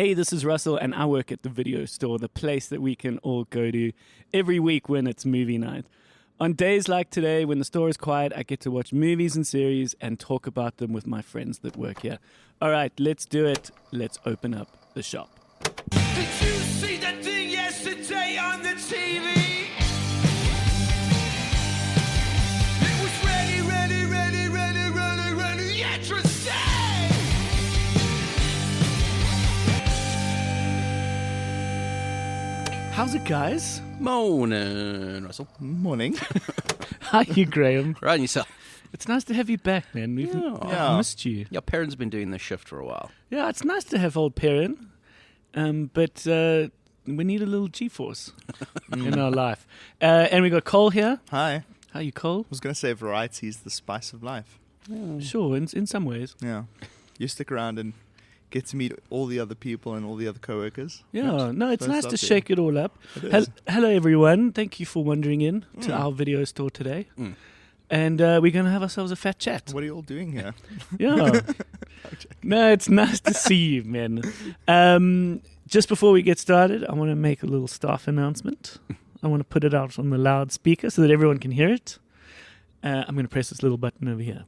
Hey, this is Russell, and I work at the video store, the place that we can all go to every week when it's movie night. On days like today, when the store is quiet, I get to watch movies and series and talk about them with my friends that work here. All right, let's do it. Let's open up the shop. Did you see that thing yesterday on the TV? It was ready, interesting! How's it, guys? Morning, Russell. Morning. How are you, Graham? Right, and yourself. It's nice to have you back, man. I've missed you. Your parents have been doing this shift for a while. Yeah, it's nice to have old parent, but we need a little G-force in our life. And we got Cole here. Hi. How are you, Cole? I was going to say variety is the spice of life. Sure, in some ways. Yeah. You stick around and get to meet all the other people and all the other co-workers. Yeah, no, it's So nice to lovely. shake it all up. It is. Hello, everyone. Thank you for wandering in to our video store today. And we're going to have ourselves a fat chat. What are you all doing here? Yeah. No, it's nice to see you, man. Just before we get started, I want to make a little staff announcement. I want to put it out on the loudspeaker so that everyone can hear it. I'm going to press this little button over here.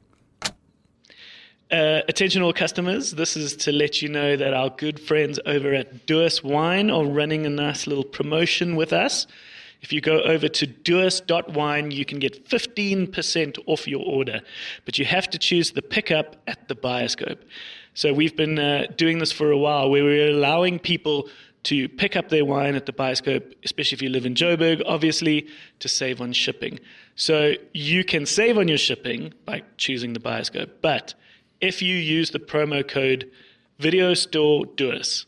Attention all customers, this is to let you know that our good friends over at Duos Wine are running a nice little promotion with us. If you go over to duos.wine, you can get 15% off your order, but you have to choose the pickup at the bioscope. So we've been doing this for a while, where we're allowing people to pick up their wine at the bioscope, especially if you live in Joburg, obviously, to save on shipping. So you can save on your shipping by choosing the bioscope, but if you use the promo code VideoStoreDuos,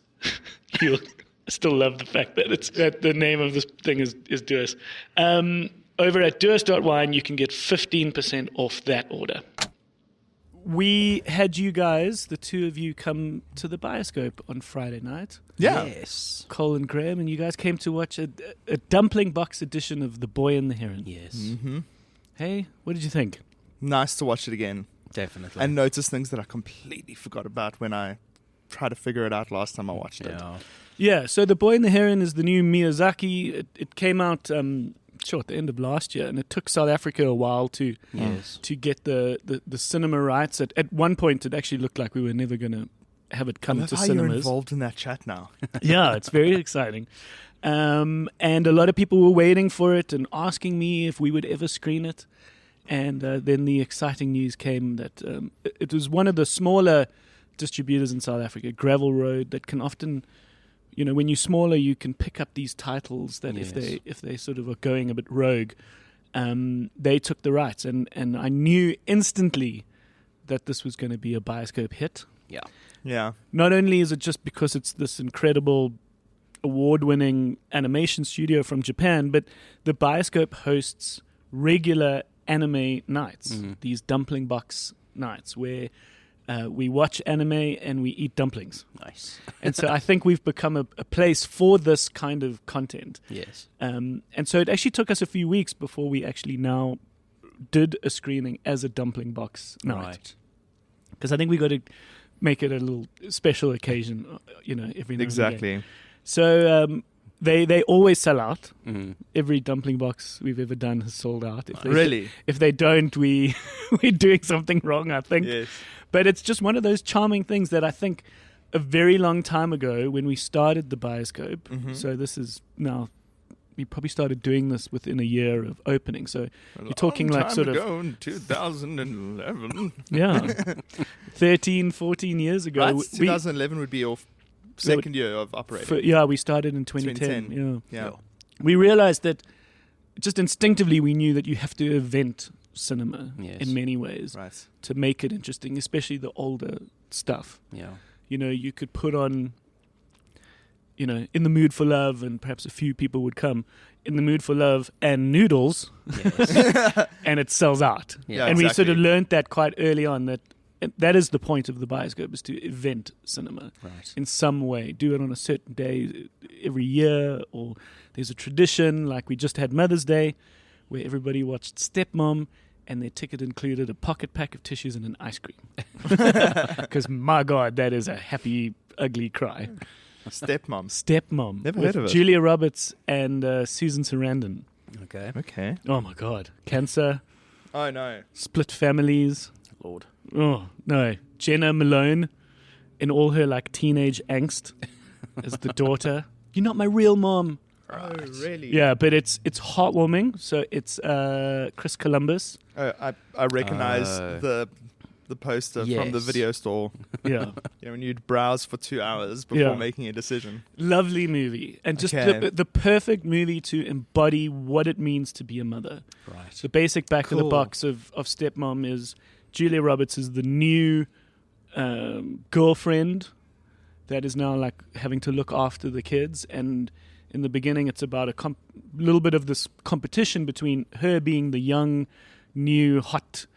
you'll still love the fact that the name of this thing is Duos. Over at duos.wine, you can get 15% off that order. We had you guys, the two of you, come to the bioscope on Friday night. Yeah. Yes. Cole and Graeme, and you guys came to watch a dumpling box edition of The Boy and The Heron. Yes. Mm-hmm. Hey, what did you think? Nice to watch it again. Definitely. And notice things that I completely forgot about when I tried to figure it out last time I watched it. Yeah. Yeah, so The Boy and the Heron is the new Miyazaki. It came out at the end of last year, and it took South Africa a while to get the cinema rights. At one point, it actually looked like we were never going to have it come I love to how cinemas. you're involved in that chat now. Yeah, it's very exciting. And a lot of people were waiting for it and asking me if we would ever screen it. And then the exciting news came that it was one of the smaller distributors in South Africa, Gravel Road, that can often, when you're smaller, you can pick up these titles that if they sort of are going a bit rogue, they took the rights. And I knew instantly that this was going to be a bioscope hit. Yeah. Yeah. Not only is it just because it's this incredible award-winning animation studio from Japan, but the bioscope hosts regular anime nights, these dumpling box nights where we watch anime and we eat dumplings. Nice. And so I think we've become a place for this kind of content. Yes. And so it actually took us a few weeks before we actually now did a screening as a dumpling box night. Right. Because I think we got to make it a little special occasion, every now and again. Exactly. So they always sell out. Mm-hmm. Every dumpling box we've ever done has sold out. Really? If they don't, we're doing something wrong, I think. Yes. But it's just one of those charming things that I think a very long time ago when we started the bioscope, so this is now, we probably started doing this within a year of opening. So you're talking like sort of... in 2011. Yeah. 13, 14 years ago. Right, We- 2011 would be your second year of operating. we started in 2010. Yeah. We realized that just instinctively we knew that you have to event cinema in many ways Right. to make it interesting, especially the older stuff. Yeah. You could put on, In the Mood for Love, and perhaps a few people would come, In the Mood for Love and Noodles, Yes. and it sells out. Yeah, And we sort of exactly. learned that quite early on, that is the point of the bioscope, is to event cinema. Right. In some way, do it on a certain day every year, or there's a tradition like we just had Mother's Day where everybody watched Stepmom and their ticket included a pocket pack of tissues and an ice cream. Because my God, that is a happy, ugly cry. Stepmom. Never heard of it. Julia Roberts and Susan Sarandon. Okay. Okay. Oh my God. Cancer, Oh no. split families. Lord. Oh no. Jenna Malone in all her like teenage angst as the daughter. You're not my real mom. Oh really? Yeah, but it's heartwarming. So it's Chris Columbus. Oh, I recognize the poster from the Yes. video store. Yeah. When you'd browse for 2 hours before Yeah. making a decision. Lovely movie. And just Okay. the perfect movie to embody what it means to be a mother. Right. The basic back of the Cool. box of Stepmom is Julia Roberts is the new girlfriend that is now like having to look after the kids. And in the beginning, it's about a little bit of this competition between her being the young, new, hot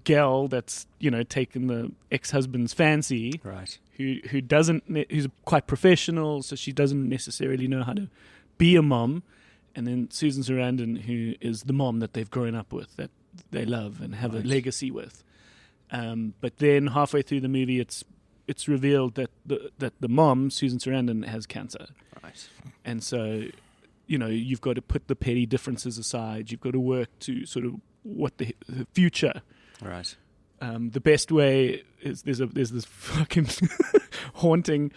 girl that's taken the ex-husband's fancy, Right. who's quite professional, so she doesn't necessarily know how to be a mom, and then Susan Sarandon, who is the mom that they've grown up with, that they love and have a legacy with. But then halfway through the movie, it's revealed that the mom, Susan Sarandon, has cancer, Right. and so you've got to put the petty differences aside. You've got to work to sort of what the future. Right. The best way is there's this fucking haunting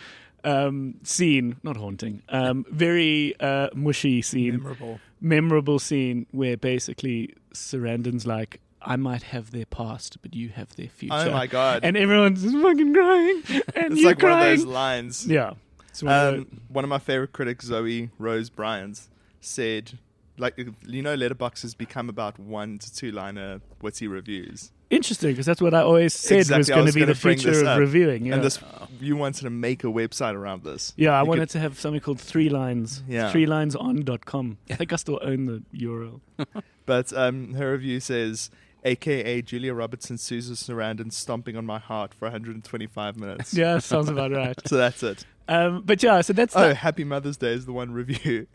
scene, not haunting, very mushy scene, memorable scene where basically Sarandon's like, I might have their past, but you have their future. Oh my God. And everyone's just fucking crying, and It's you're like crying. one of those lines. Yeah. It's one of One of my favorite critics, Zoe Rose Bryans, said, Letterboxd has become about 1 to 2 liner witty reviews. interesting, because that's what I always said was Exactly, I going was to be gonna the bring future this of up. reviewing. Yeah. And you wanted to make a website around this. Yeah, I You wanted could- to have something called 3 Lines. Yeah. 3lineson.com. I think I still own the URL. But her review says, AKA Julia Roberts and Susan Sarandon stomping on my heart for 125 minutes. Yeah, sounds about right. So that's it. But yeah, so that's Oh, Happy Mother's Day is the one review.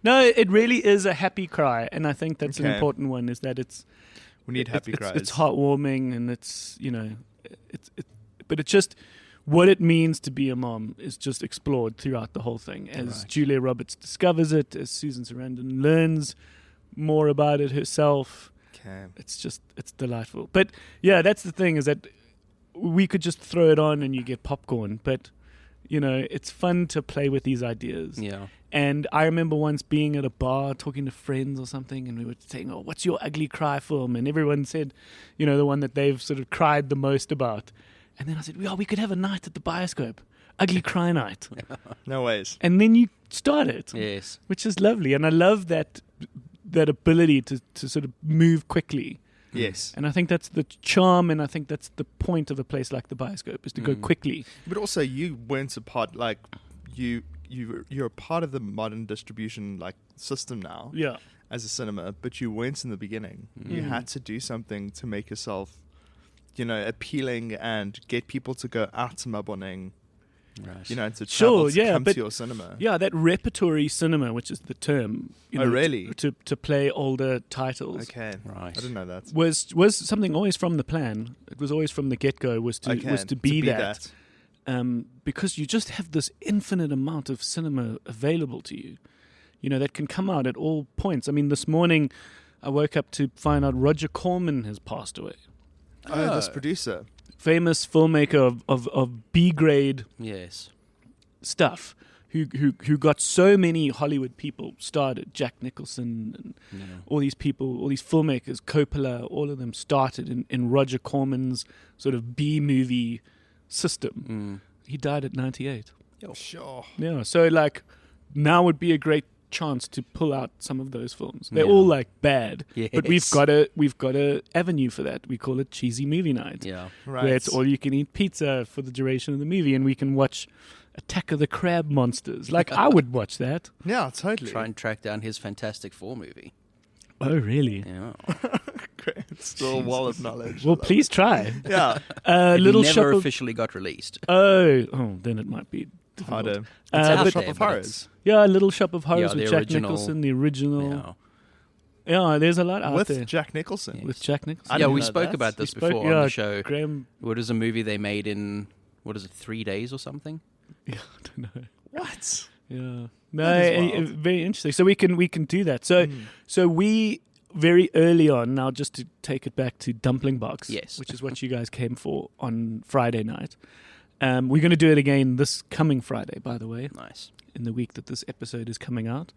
no, it really is a happy cry, and I think that's an Okay. important one. Is that We need happy cries. It's heartwarming, and but it's just what it means to be a mom is just explored throughout the whole thing. As Right. Julia Roberts discovers it, as Susan Sarandon learns more about it herself. Okay. It's delightful. But yeah, that's the thing, is that we could just throw it on and you get popcorn, but it's fun to play with these ideas. Yeah. And I remember once being at a bar talking to friends or something, and we were saying, "Oh, what's your ugly cry film?" And everyone said, the one that they've sort of cried the most about. And then I said, "Well, we could have a night at the Bioscope, ugly cry night." No ways. And then you start it, Yes. which is lovely. And I love that ability to sort of move quickly. Yes. And I think that's the charm, and I think that's the point of a place like the Bioscope, is to go quickly. But also, you weren't a part, you're a part of the modern distribution system now Yeah. as a cinema, but you weren't in the beginning. You had to do something to make yourself, appealing and get people to go out to Maboning, Right. and to Sure, travel to yeah, come but- to your cinema. Yeah, that repertory cinema, which is the term. Oh, really? To play older titles. Okay. Right. I didn't know that. Was something always from the plan. It was always from the get-go was to Okay, be that. Because you just have this infinite amount of cinema available to you, that can come out at all points. I mean, this morning I woke up to find out Roger Corman has passed away. Oh, this producer. Famous filmmaker of B-grade Yes. stuff, who got so many Hollywood people started. Jack Nicholson and all these people, all these filmmakers, Coppola, all of them started in Roger Corman's sort of B-movie system. He died at 98. Sure. Yeah, so now would be a great chance to pull out some of those films. They're Yeah. all bad, but Yes. we've got a avenue for that. We call it cheesy movie night, Yeah. Right. where it's all you can eat pizza for the duration of the movie, and we can watch Attack of the Crab Monsters. I would watch that. Yeah, totally. Try and track down his Fantastic Four movie. Oh, really? Yeah. Great. Still a wall of knowledge. Well, please try. Yeah. It Little never Shop of officially got released. then it might be difficult. Harder. It's Uh, out but- Shop there, of but Horrors. it's- Yeah, Little Shop of Horrors Yeah, with the Jack original. Nicholson, the original. Yeah. Yeah, there's a lot out With there Jack Nicholson. Yeah. with Jack Nicholson. I Yeah, didn't we know spoke that. about this We spoke- before yeah, on the show. Graham. What is a movie they made in, 3 days or something? Yeah, I don't know. What? Yeah. That is No, wild. very interesting. So we can do that. So we very early on now, just to take it back to Dumpling Box, Yes. which is what you guys came for on Friday night. We're going to do it again this coming Friday, by the way, Nice. in the week that this episode is coming out.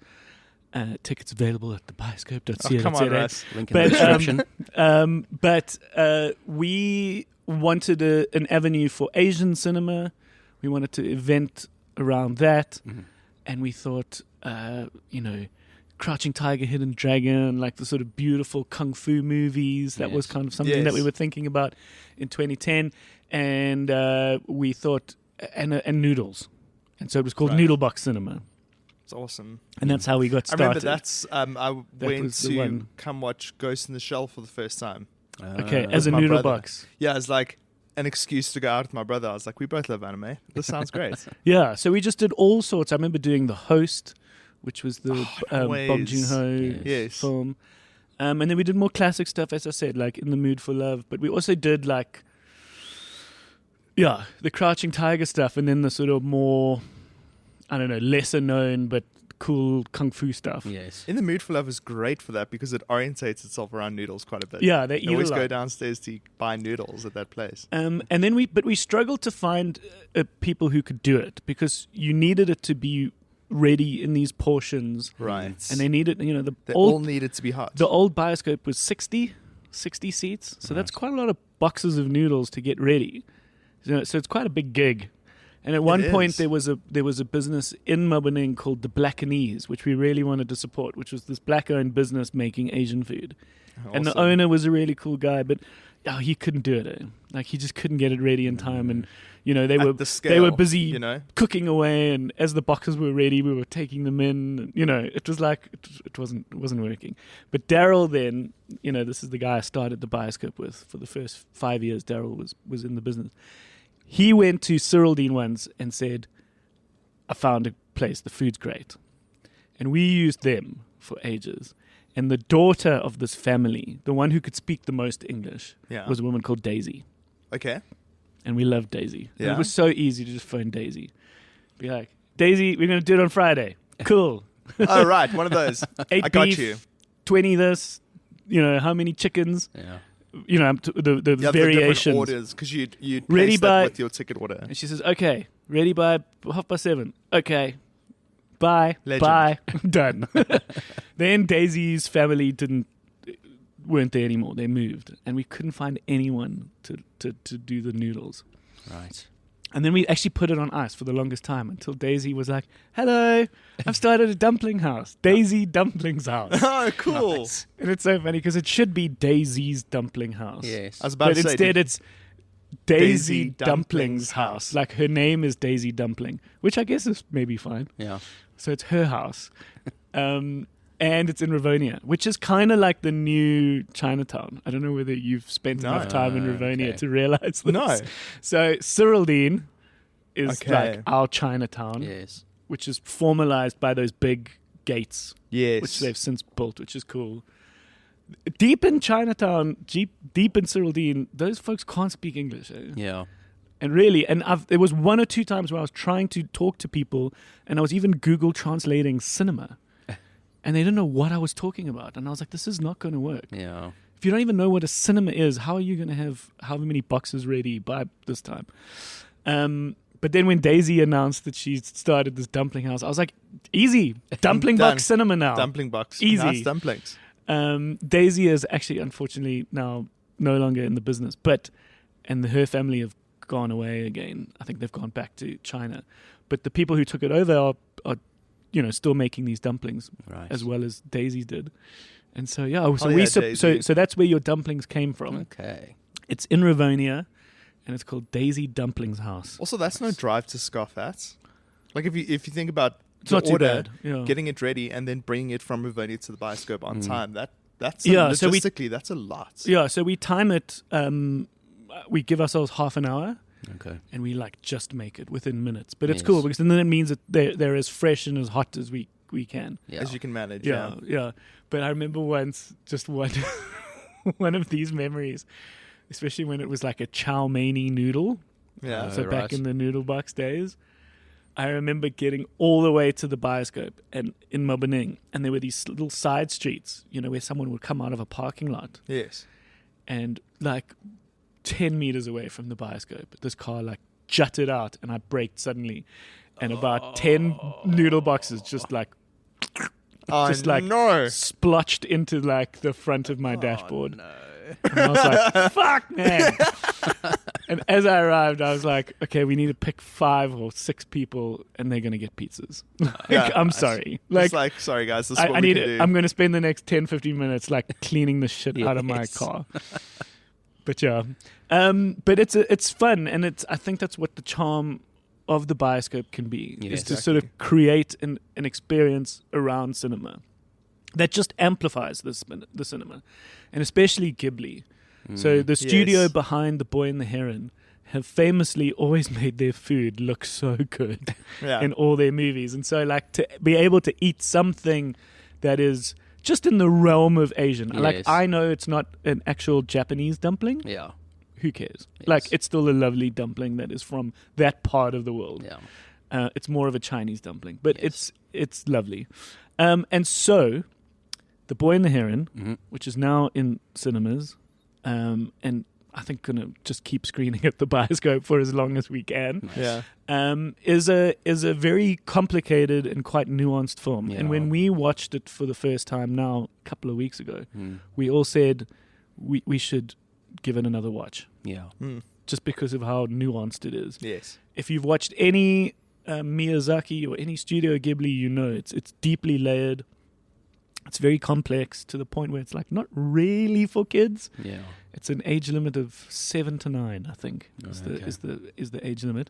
Tickets available at thebioscope.ca. Oh, come on, Russ. Link in the description. But we wanted an avenue for Asian cinema. We wanted to event around that. Mm-hmm. And we thought, Crouching Tiger, Hidden Dragon, like the sort of beautiful kung fu movies. That was Yes. kind of something that we were thinking about in 2010. And we thought, and noodles. And so it was called Right. Noodle Box Cinema. It's awesome. And that's how we got I started. remember that's I That went was the to one. come watch Ghost in the Shell for the first time. Okay, as a my noodle brother. box. Yeah, it's like an excuse to go out with my brother. I was like, we both love anime. This sounds great. Yeah, so we just did all sorts. I remember doing The Host, which was the always. Bong Joon-ho Yes. film. And then we did more classic stuff, as I said, like In the Mood for Love. But we also did like, the Crouching Tiger stuff, and then the sort of more, I don't know, lesser known but cool kung fu stuff. Yes. In the Mood for Love is great for that because it orientates itself around noodles quite a bit. Yeah, they eat You always a lot. go downstairs to buy noodles at that place. And then we struggled to find people who could do it because you needed it to be ready in these portions. Right. And they needed, They all needed to be hot. the old bioscope was 60 seats. So that's quite a lot of boxes of noodles to get ready. So it's quite a big gig. And at one point is. there was a business in Mabuning called the Blackanese, which we really wanted to support, which was this black-owned business making Asian food. And the Awesome. owner was a really cool guy, but he couldn't do it. Like he just couldn't get it ready in time, and they At were the they were scale, busy you know? cooking away, and as the boxes were ready, we were taking them in. It was like it wasn't working. But Daryl then, this is the guy I started the bioscope with for the first 5 years. Daryl was in the business. He went to Cyril Dean once and said, I found a place, the food's great. And we used them for ages. And the daughter of this family, the one who could speak the most English, Yeah. was a woman called Daisy. Okay. And we loved Daisy. And Yeah. it was so easy to just phone Daisy. Be like, Daisy, we're going to do it on Friday. Cool. Oh, right. One of those. 8 I got beef, you. 20 this, how many chickens, Yeah. the You have the different variations. orders because you'd Ready paste that by- with your ticket order. And she says, okay, ready by 7:30. Okay. Bye. Legend. Bye. Done. Then Daisy's family weren't there anymore. They moved. And we couldn't find anyone to do the noodles. Right. And then we actually put it on ice for the longest time until Daisy was like, hello, I've started a dumpling house. Daisy Dumplings House. Oh, cool. Nice. And it's so funny because it should be Daisy's Dumpling House. Yes. I was about But to say, instead it's Daisy Daisy Dumplings Dumplings House. House. Like her name is Daisy Dumpling, which I guess is maybe fine. Yeah. So it's her house. And it's in Rivonia, which is kind of like the new Chinatown. I don't know whether you've spent No. enough time in Rivonia Okay. to realize this. No. So Cyril Dean is Okay. like our Chinatown, Yes. which is formalized by those big gates, Yes. which they've since built, which is cool. Deep in Chinatown, deep in Cyril Dean, those folks can't speak English. Yeah. And really, there was one or two times where I was trying to talk to people, and I was even Google translating cinema, and they didn't know what I was talking about. And I was like, this is not going to work. Yeah. If you don't even know what a cinema is, how are you going to have how many boxes ready by this time? But then when Daisy announced that she started this dumpling house, I was like, easy, dumpling Done. box cinema now. Dumpling box. Easy. Nice dumplings. Daisy is actually, unfortunately, now no longer in the business, and her family have gone away again. I think they've gone back to China. But the people who took it over are still making these dumplings Right. as well as Daisy did. And so, Daisy. so that's where your dumplings came from. Okay. It's in Rivonia, and it's called Daisy Dumplings House. Also, that's no drive to scoff at. Like if you think about It's the not too order, bad. Yeah. getting it ready, and then bringing it from Rivonia to the bioscope on time, that's So we- logistically that's a lot. Yeah, so we time it. We give ourselves half an hour, Okay. and we just make it within minutes. But it's Yes. cool because then it means that they're as fresh and as hot as we can. Yeah. As you can manage. Yeah. But I remember once, just one one of these memories, especially when it was like a chow mein noodle. Yeah. So right. back in the noodle box days, I remember getting all the way to the bioscope and in Mabuning, and there were these little side streets, where someone would come out of a parking lot, Yes. and like 10 meters away from the bioscope, this car like jutted out, and I braked suddenly, and about 10 noodle boxes just like No. splotched into like the front of my dashboard. No. And I was like, fuck, man. And as I arrived, I was like, okay, we need to pick 5 or 6 people, and they're going to get pizzas. I'm sorry. Like, sorry, guys, this is what we can do. I'm going to spend the next 10, 15 minutes like cleaning the shit out of my car. But yeah. But it's fun, and I think that's what the charm of the bioscope can be, is to sort of create an experience around cinema that just amplifies the cinema, and especially Ghibli. So the studio behind The Boy and the Heron have famously always made their food look so good in all their movies. And so like to be able to eat something that is just in the realm of Asian. Yes. Like I know it's not an actual Japanese dumpling. Yeah. Who cares? Yes. Like it's still a lovely dumpling that is from that part of the world. Yeah. It's more of a Chinese dumpling, but it's lovely. And so The Boy and the Heron, which is now in cinemas, and I think going to just keep screening at the bioscope for as long as we can. Yeah. Is a very complicated and quite nuanced film. Yeah. And when we watched it for the first time now a couple of weeks ago, we all said we should give it another watch. Yeah. Just because of how nuanced it is. Yes. If you've watched any Miyazaki or any Studio Ghibli, it's deeply layered. It's very complex to the point where it's like not really for kids. Yeah. It's an age limit of 7 to 9, I think, is the age limit.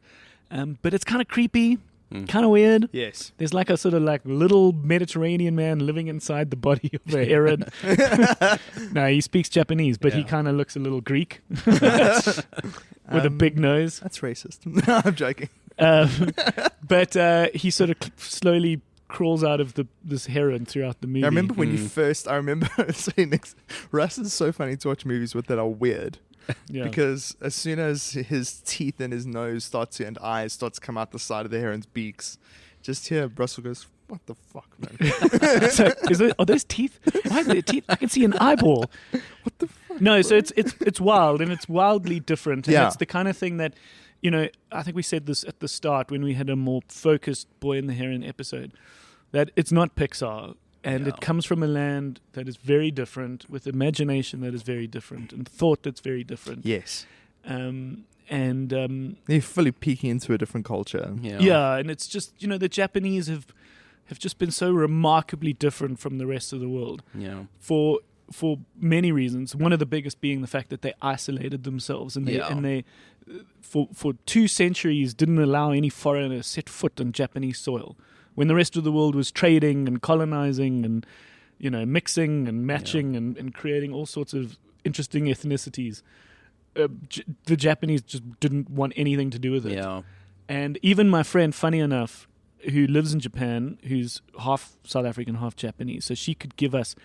But it's kind of creepy, kind of weird. Yes. There's like a sort of like little Mediterranean man living inside the body of a heron. No, he speaks Japanese, but he kind of looks a little Greek with a big nose. That's racist. No, I'm joking. But he sort of slowly crawls out of this heron throughout the movie. I remember when I remember saying, Russ is so funny to watch movies with that are weird. Yeah. Because as soon as his teeth and his nose and eyes start to come out the side of the heron's beaks, just here Russell goes, what the fuck, man? So, are those teeth? Why are there teeth? I can see an eyeball. What the fuck? No, so it's wild, and it's wildly different. And Yeah. it's the kind of thing that, I think we said this at the start when we had a more focused Boy and the Heron episode, that it's not Pixar, and it comes from a land that is very different, with imagination that is very different, and thought that's very different. Yes. They're fully peeking into a different culture. Yeah, and it's just, the Japanese have just been so remarkably different from the rest of the world. Yeah. For many reasons. One of the biggest being the fact that they isolated themselves, and they for 2 centuries didn't allow any foreigner set foot on Japanese soil. When the rest of the world was trading and colonizing and, mixing and matching and creating all sorts of interesting ethnicities, the Japanese just didn't want anything to do with it. Yeah. And even my friend, funny enough, who lives in Japan, who's half South African, half Japanese, so she could give us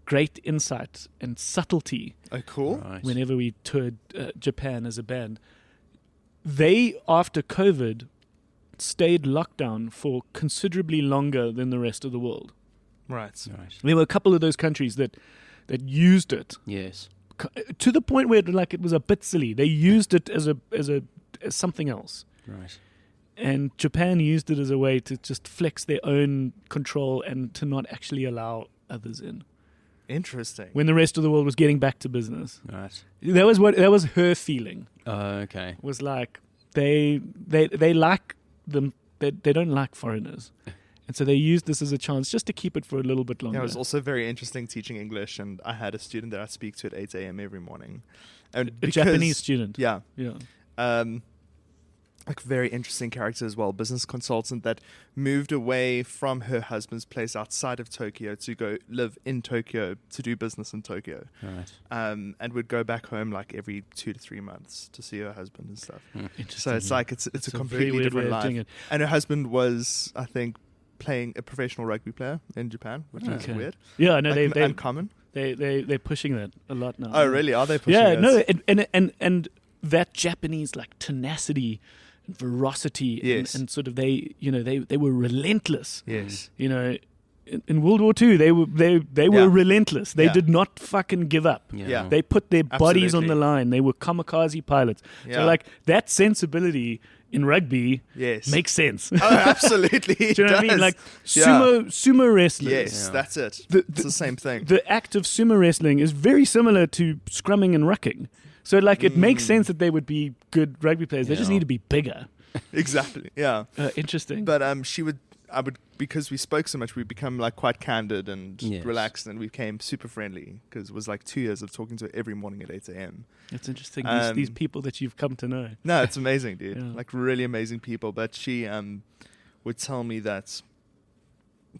great insight and subtlety. Oh, cool. Right. Whenever we toured Japan as a band. They, after COVID, stayed locked down for considerably longer than the rest of the world. Right. There were a couple of those countries that used it Yes. to the point where like it was a bit silly. They used it as something else. Right. And Japan used it as a way to just flex their own control and to not actually allow others in. Interesting. When the rest of the world was getting back to business. Right. That was her feeling. Okay. Was like they like them. They don't like foreigners, and so they used this as a chance just to keep it for a little bit longer. Yeah, it was also very interesting teaching English, and I had a student that I speak to at 8 a.m. every morning. And a Japanese student. Yeah. Yeah. Like very interesting character as well, business consultant that moved away from her husband's place outside of Tokyo to go live in Tokyo to do business in Tokyo. Right. And would go back home like every 2 to 3 months to see her husband and stuff. Interesting. So it's like it's a completely very weird different way of doing life. it. And her husband was, I think, playing a professional rugby player in Japan, which is weird. Yeah, no, Like, they uncommon. they're pushing that a lot now. Oh, really? Are they pushing Yeah, it? no, and that Japanese like tenacity and ferocity, Yes. and sort of they were relentless. Yes. You know, in World War II, they were relentless. They Yeah. did not fucking give up. Yeah. They put their bodies on Absolutely. the line. They were kamikaze pilots. Yeah. So like that sensibility in rugby Yes. makes sense. Oh, absolutely. Do you know what I mean? does. Like Yeah. sumo wrestlers. Yes, Yeah. that's it. The- It's the same thing. The act of sumo wrestling is very similar to scrumming and rucking. So like it makes sense that they would be good rugby players. They just Yeah. need to be bigger. Exactly. Yeah. Interesting. But I would, because we spoke so much, we become like quite candid and Yes. relaxed, and we became super friendly because it was like 2 years of talking to her every morning at 8 a.m. It's interesting. Um, These people that you've come to know. No, it's amazing, dude. Yeah. Like really amazing people. But she would tell me that,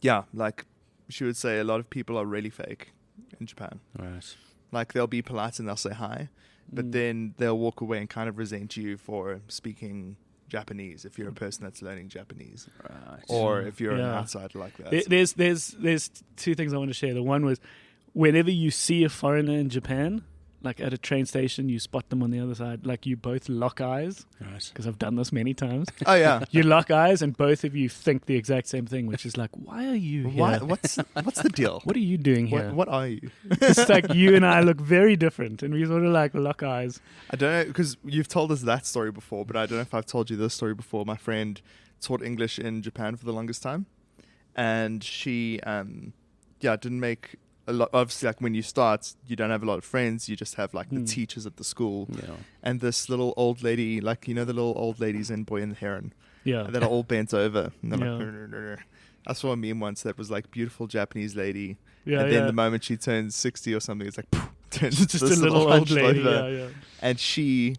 yeah, like she would say a lot of people are really fake in Japan. Right. Like they'll be polite and they'll say hi, but then they'll walk away and kind of resent you for speaking Japanese if you're a person that's learning Japanese, Right. or if you're an Yeah. outsider like that. There's two things I want to share. The one was whenever you see a foreigner in Japan, like at a train station, you spot them on the other side, like you both lock eyes, Right. because I've done this many times. Oh yeah. You lock eyes and both of you think the exact same thing, which is like, why are you here? Why, what's the deal? What are you doing here? What are you? It's like you and I look very different, and we sort of like lock eyes. I don't know, because you've told us that story before, but I don't know if I've told you this story before. My friend taught English in Japan for the longest time, and she, didn't make a lot. Obviously, like when you start, you don't have a lot of friends. You just have like the teachers at the school, Yeah. and this little old lady, like the little old ladies in Boy and The Heron, Yeah. that are all bent over. And they're Yeah. like, "Rrr, rrr, rrr." I saw a meme once that was like beautiful Japanese lady, Yeah, and then yeah. the moment she turns 60 or something, it's like turns into Just this a little old hunched lady. over. Yeah, yeah. And she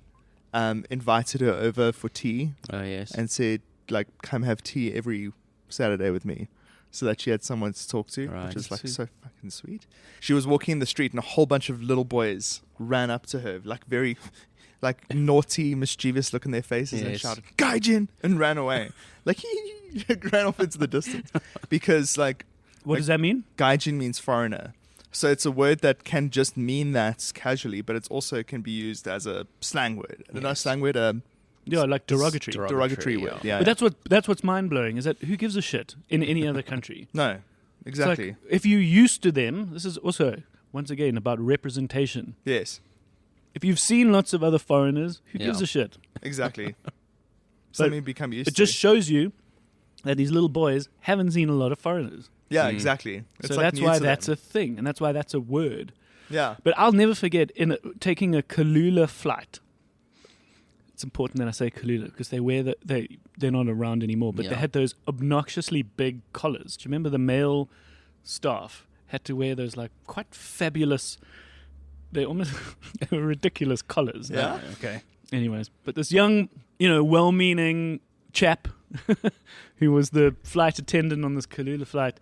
invited her over for tea Oh, yes. and said, like, come have tea every Saturday with me, so that she had someone to talk to, Right. which is like Sweet. so fucking sweet. She was walking in the street and a whole bunch of little boys ran up to her, like very like naughty, mischievous look in their faces, and Yes. shouted "Gaijin" and ran away. Like ran off into the distance. Because like What does that mean? Gaijin means foreigner. So it's a word that can just mean that casually, but it also can be used as a slang word. I don't know, Yes. slang word, Yeah, like derogatory. derogatory word. Yeah. But that's what's mind blowing is that who gives a shit in any other country? No, It's exactly. like, if you're used to them, this is also once again about representation. Yes, If you've seen lots of other foreigners, who gives Yeah. a shit? exactly. Something you become used It to. just shows you that these little boys haven't seen a lot of foreigners. Yeah, exactly. It's So like that's new why to that's them. a thing, and that's why that's a word. Yeah. But I'll never forget taking a Kalula flight. It's important that I say Kalula because they're not around anymore. But they Yeah. had those obnoxiously big collars. Do you remember the male staff had to wear those like quite fabulous? They almost they were ridiculous collars. Yeah? Okay. Anyways, but this young, well-meaning chap who was the flight attendant on this Kalula flight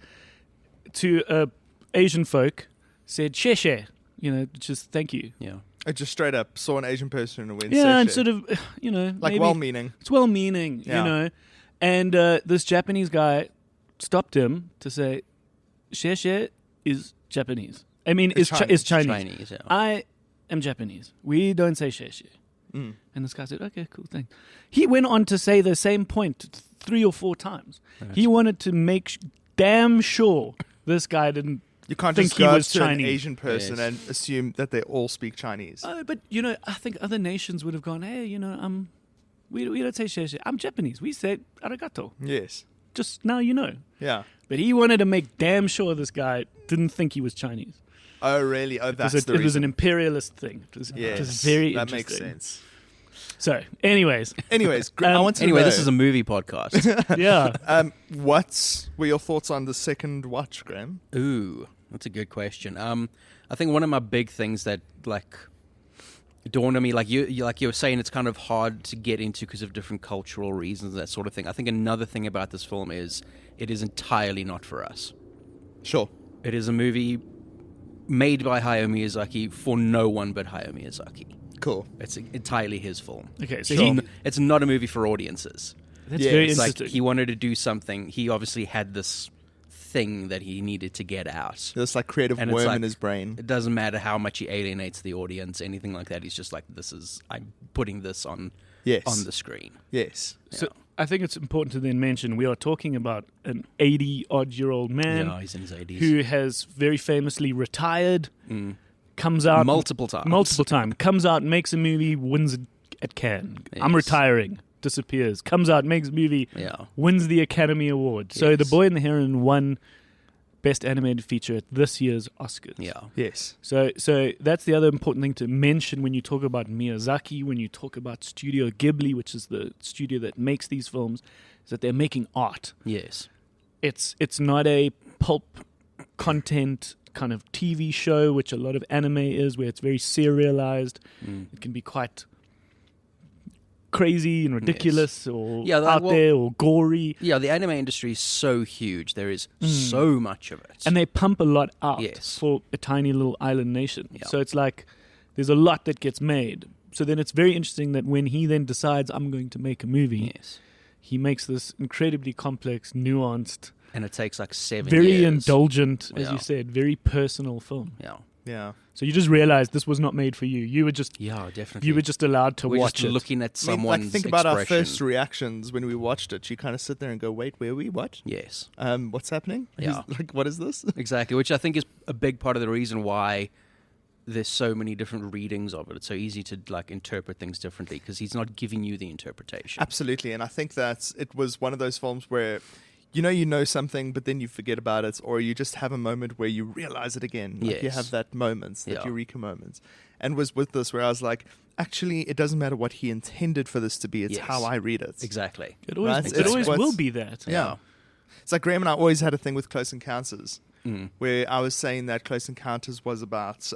to Asian folk said "sheshe," which is thank you. Yeah. I just straight up saw an Asian person and went, Yeah, and "Seshe." sort of, like maybe well-meaning. it's well-meaning, Yeah. And this Japanese guy stopped him to say, "Sheshe is Japanese. I mean, It's is Chinese. Chinese. Chinese, yeah. I am Japanese. We don't say sheshe." Mm. And this guy said, "Okay, cool, thanks." He went on to say the same point 3 or 4 times. He wanted to make damn sure this guy didn't. You can't think just he go was up to an Chinese. Asian person Yes. and assume that they all speak Chinese. Oh, but I think other nations would have gone, "Hey, we don't say sheshe. I'm Japanese. We say arigato. Yes. Just now you know." Yeah. But he wanted to make damn sure this guy didn't think he was Chinese. Oh, really? Oh, that's It the was an reason. imperialist thing. It was Yes. very that interesting. makes sense. So, anyways, Anyways, I want to Anyway, know, this is a movie podcast. yeah. what were your thoughts on the second watch, Graham? Ooh, that's a good question. I think one of my big things that dawned on me, like you were saying, it's kind of hard to get into because of different cultural reasons, that sort of thing. I think another thing about this film is it is entirely not for us. Sure. It is a movie made by Hayao Miyazaki for no one but Hayao Miyazaki. Cool. It's entirely his film. Okay, so Sure. It's not a movie for audiences. that's Yeah, very it's It's interesting. like he wanted to do something. He obviously had this thing that he needed to get out. This like creative And it's worm like- in his brain. It doesn't matter how much he alienates the audience, anything like that. He's just like, I'm putting this on Yes. on the screen. Yes. So I think it's important to then mention we are talking about an 80-odd-year-old man Yeah, he's in his 80s. who has very famously retired, comes out Multiple times. comes out, makes a movie, wins it at Cannes. I'm Yes. retiring, disappears, comes out, makes a movie, Yeah. wins the Academy Award. So Yes. The Boy and the Heron won Best Animated Feature at this year's Oscars. Yeah. Yes. So that's the other important thing to mention when you talk about Miyazaki, when you talk about Studio Ghibli, which is the studio that makes these films, is that they're making art. Yes. It's not a pulp content kind of TV show, which a lot of anime is, where it's very serialized. It can be quite crazy and ridiculous or Yeah, out there or gory. Yeah, the anime industry is so huge. There is so much of it. And they pump a lot out Yes. for a tiny little island nation. Yeah. So it's like there's a lot that gets made. So then it's very interesting that when he then decides, I'm going to make a movie, Yes. he makes this incredibly complex, nuanced, And it takes like 7 very years. indulgent, as Yeah. you said, very personal film. Yeah. Yeah. So you just realized this was not made for you. You were just Yeah, definitely. you were just allowed to We're watch just it. looking at I mean, someone's like, think about our expression. first reactions when we watched it. You kind of sit there and go, "Wait, where are we? What? Yes. What's happening? Yeah. Like, what is this?" Exactly, which I think is a big part of the reason why there's so many different readings of it. It's so easy to like interpret things differently because he's not giving you the interpretation. Absolutely, and I think that it was one of those films where you know something, but then you forget about it, or you just have a moment where you realize it again. Like you Yes. have that moment, that Yeah. eureka moment. And was with this where I was like, actually, it doesn't matter what he intended for this to be. It's Yes. how I read it. Exactly. It always, Right, it it's always what's- will be that. Yeah. It's like Graeme and I always had a thing with Close Encounters, where I was saying that Close Encounters was about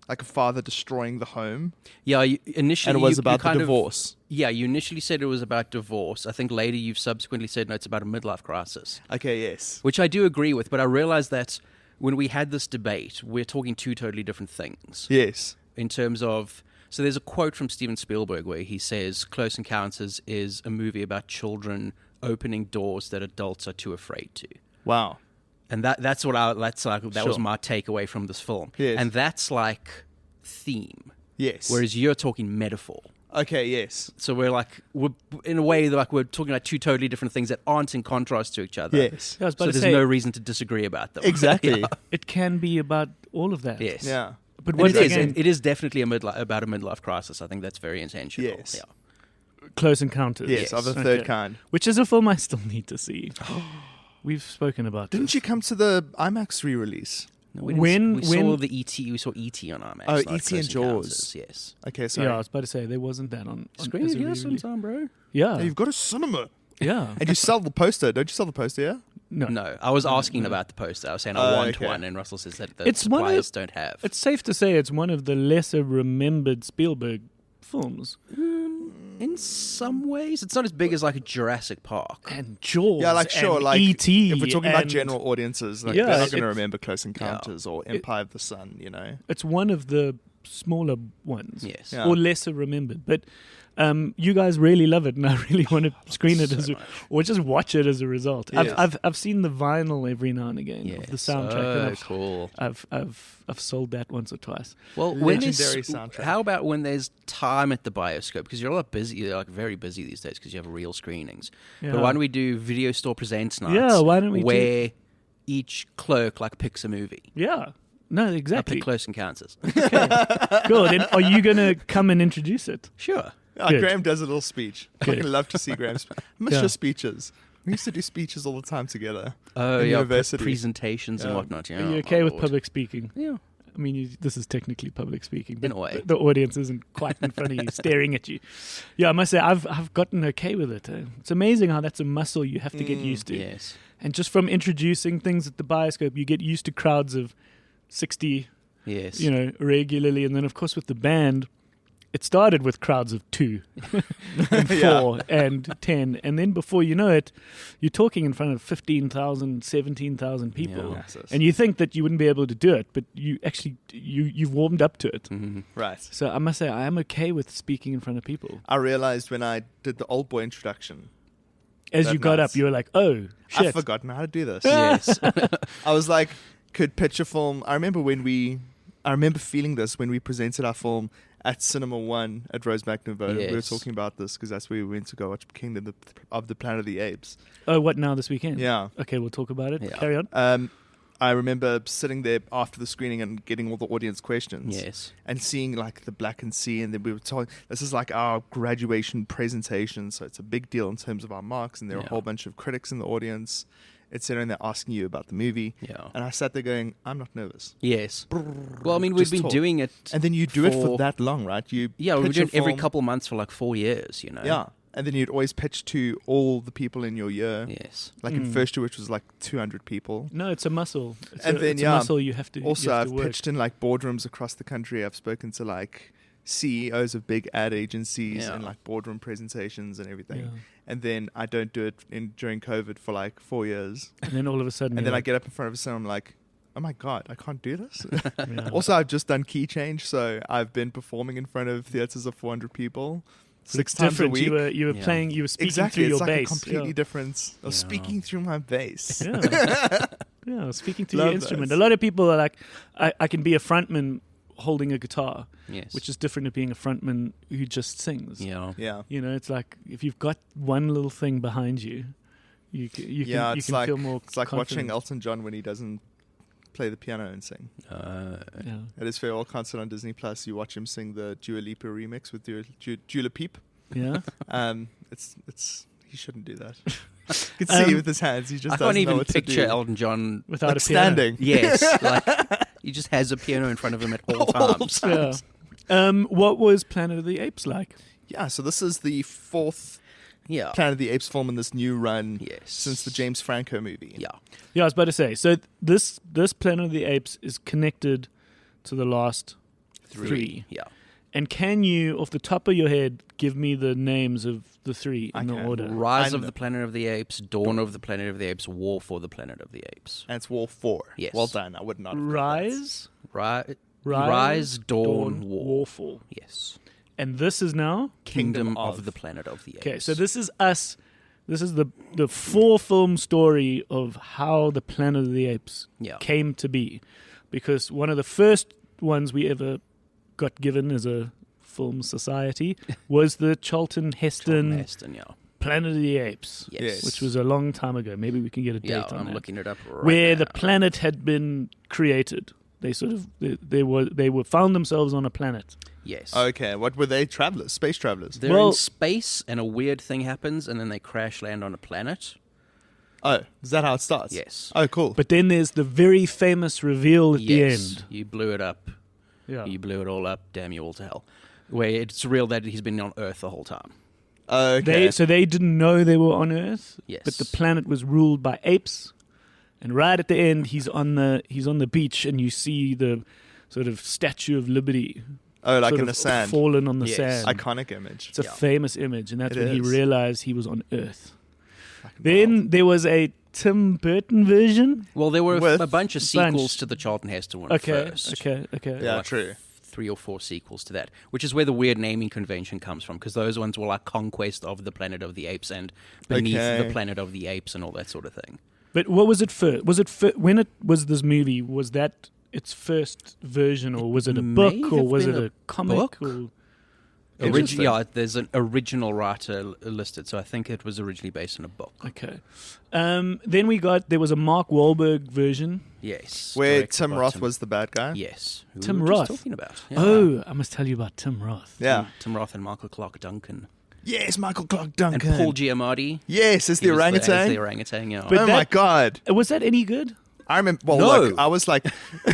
like a father destroying the home, Yeah, initially and it was you about the kind of- divorce. Yeah, you initially said it was about divorce. I think later you've subsequently said no, it's about a midlife crisis, Okay, yes. which I do agree with. But I realized that when we had this debate, we're talking two totally different things Yes. in terms of. So there's a quote from Steven Spielberg where he says, "Close Encounters is a movie about children opening doors that adults are too afraid to." Wow. And that's what that was Sure. my takeaway from this film. Yes. And that's like theme, Yes. whereas you're talking metaphor. Okay, yes. So we're in a way like we're talking about two totally different things that aren't in contrast to each other. Yes. Yeah, I was about So to there's say, no reason to disagree about them. Exactly. Yeah. it can be about all of that. Yes. Yeah. But And once it is. again, It is definitely about a midlife crisis. I think that's very intentional. Yes. Yeah. Close Encounters. Yes, of the third Okay. kind. Which is a film I still need to see. We've spoken about Didn't this. you come to the IMAX re-release? No, we saw the ET. We saw ET on IMAX. Oh, not E.T. Close and Jaws. Encounters, Yes. Okay, sorry. Yeah, I was about to say there wasn't that on Screen as it a here re-release. sometime, bro. Yeah, Hey, you've got a cinema. yeah. And you sell the poster. Don't you sell the poster, yeah? No, I was asking about the poster. I was saying I want okay. one, and Russell says that the It's one of- suppliers don't have. It's safe to say it's one of the lesser remembered Spielberg films. In some ways, it's not as big as like a Jurassic Park. And Jaws. Yeah, like sure, and like E.T. if we're talking about and general audiences, like Yeah, they're not going to it's- remember Close Encounters or Empire of the Sun, you know. It's one of the smaller ones. Yes. Yeah. Or lesser remembered. But you guys really love it, and I really want to screen it so much. or just watch it as a result. Yes. I've seen the vinyl every now and again of the soundtrack. and cool. I've sold that once or twice. Well, when Legendary is, soundtrack. how about when there's time at the bioscope? Because you're a lot busy, you're like very busy these days because you have real screenings. Yeah. But why don't we do Video Store Presents nights? Yeah, why don't we do- where each clerk like picks a movie? Yeah. No, I exactly. pick Close Encounters. Cool. Then are you going to come and introduce it? Sure. Good. Graeme does a little speech. I Good. fucking love to see Graeme's. I miss Yeah. your speeches. We used to do speeches all the time together. Oh, in yeah, university. presentations and Yeah. whatnot. Yeah. Are you Oh, okay my with Lord. public speaking? Yeah. I mean, this is technically public speaking, but In a way. the audience isn't quite in front of you, staring at you. Yeah, I must say, I've gotten okay with it. It's amazing how that's a muscle you have to get used to. Yes. And just from introducing things at the bioscope, you get used to crowds of 60, Yes. regularly. And then, of course, with the band, it started with crowds of 2 and 4 Yeah. and 10. And then before you know it, you're talking in front of 15,000, 17,000 people. Yeah. Masses. And you think that you wouldn't be able to do it, but you actually, you've warmed up to it. Mhm. Right. So I must say, I am okay with speaking in front of people. I realized when I did the Old Boy introduction, As That you got nice. up, you were like, oh, shit. I've forgotten how to do this. Yes. I was like, could picture film. I remember feeling this when we presented our film at Cinema 1 at Rosebank Nouveau. We were Yes. talking about this because that's where we went to go watch Kingdom of the Planet of the Apes. Oh, what now this weekend? Yeah. Okay, we'll talk about it. Yeah. Carry on. I remember sitting there after the screening and getting all the audience questions. Yes. And seeing like the Black & Sea, and then we were told this is like our graduation presentation, so it's a big deal in terms of our marks, and there are a Yeah. whole bunch of critics in the audience, etc., and they're asking you about the movie. Yeah. And I sat there going, I'm not nervous. Yes. Well, I mean, we've Just been talk. doing it. And then you do it for that long, right? You Yeah, we were pitch doing a it every film- couple months for like 4 years, you know? Yeah. And then you'd always pitch to all the people in your year. Yes. Like in first year, which was like 200 people. No, it's a muscle. It's And a, then, it's yeah. a muscle you have to. Also, you have I've to work. pitched in like boardrooms across the country. I've spoken to like CEOs of big ad agencies Yeah. and like boardroom presentations and everything. Yeah. And then I don't do it during COVID for like 4 years. And then all of a sudden, And you're then I like, get up in front of a cinema, I'm like, oh my God, I can't do this. yeah. Also, I've just done Key Change. So I've been performing in front of theaters of 400 people But 6 it's times a different. week. You were Yeah. playing. You were speaking Exactly. through It's your like bass. a completely yeah. different. I was Yeah. speaking through my bass. Yeah. Yeah, speaking through your Love instrument. that. A lot of people are like, I can be a frontman holding a guitar, Yes. which is different to being a frontman who just sings. Yeah. Yeah. You know, it's like if you've got one little thing behind you, you can Yeah, you it's can like feel more. it's like watching confident. Elton John when he doesn't play the piano and sing. Yeah. At his farewell concert on Disney Plus, you watch him sing the Dua Lipa remix with Dua Peep. Yeah. It's he shouldn't do that. You can see with his hands, he just I doesn't can't know even what to picture do. Elton John. Without Like a piano. standing. Yes. Like, he just has a piano in front of him at all times. Yeah. What was Planet of the Apes like? Yeah, so this is the fourth Yeah. Planet of the Apes film in this new run Yes. since the James Franco movie. Yeah. Yeah, I was about to say. So this Planet of the Apes is connected to the last three. Yeah. And can you, off the top of your head, give me the names of the three I in the can. order? Rise I of kn- the Planet of the Apes, Dawn of the Planet of the Apes, War for the Planet of the Apes. And it's War 4. Yes. Well done. I would not have got that. Rise, Rise, Dawn, War. Warfall. Yes. And this is now? Kingdom of. of the Planet of the Apes. Okay, so this is us. This is the 4-film story of how the Planet of the Apes Yeah. came to be. Because one of the first ones we ever got given as a film society was the Charlton Heston Heston, yeah. Planet of the Apes, Yes. which was a long time ago. Maybe we can get a date Yeah, on I'm that. looking it up right Where now. the planet had been created. They sort of they were found themselves on a planet. Yes. Okay, what were they? Travelers? Space travelers? They're Well- in space and a weird thing happens and then they crash land on a planet. Oh, is that how it starts? Yes. Oh, cool. But then there's the very famous reveal at the Yes. end. You blew it up. Yeah. You blew it all up. Damn you all to hell. Where it's real that he's been on Earth the whole time. Okay. They didn't know they were on Earth. Yes. But the planet was ruled by apes. And right at the end, he's on the beach, and you see the sort of Statue of Liberty. Oh, like sort in of the sand. fallen on the Yes. sand. Iconic image. It's a Yeah. famous image, and that's It when he is. realized he was on Earth. Fucking Then wild. there was a Tim Burton version. Well, there were With a bunch of bunch. sequels to the Charlton Heston one Okay, first. okay. Yeah, Like true. 3 or 4 sequels to that, which is where the weird naming convention comes from, because those ones were like Conquest of the Planet of the Apes and Beneath Okay. the Planet of the Apes and all that sort of thing. But what was it first? Was it when it was this movie? Was that its first version, or was it a may book, or have was been it a a comic? book. Or Interesting. Yeah, there's an original writer listed, so I think it was originally based on a book. okay. Then there was a Mark Wahlberg version. Yes. Where directed Tim by Roth was the bad guy? Yes. Who Tim we were just Roth. talking about. Yeah. Oh, I must tell you about Tim Roth. Yeah. Tim Roth and Michael Clark Duncan. Yes, Michael Clark And Duncan. Paul Giamatti. Yes, it's He the was orangutan. as the orangutan, yeah. But Oh my that- God. Was that any good? I remember. Well, No. look, I was like,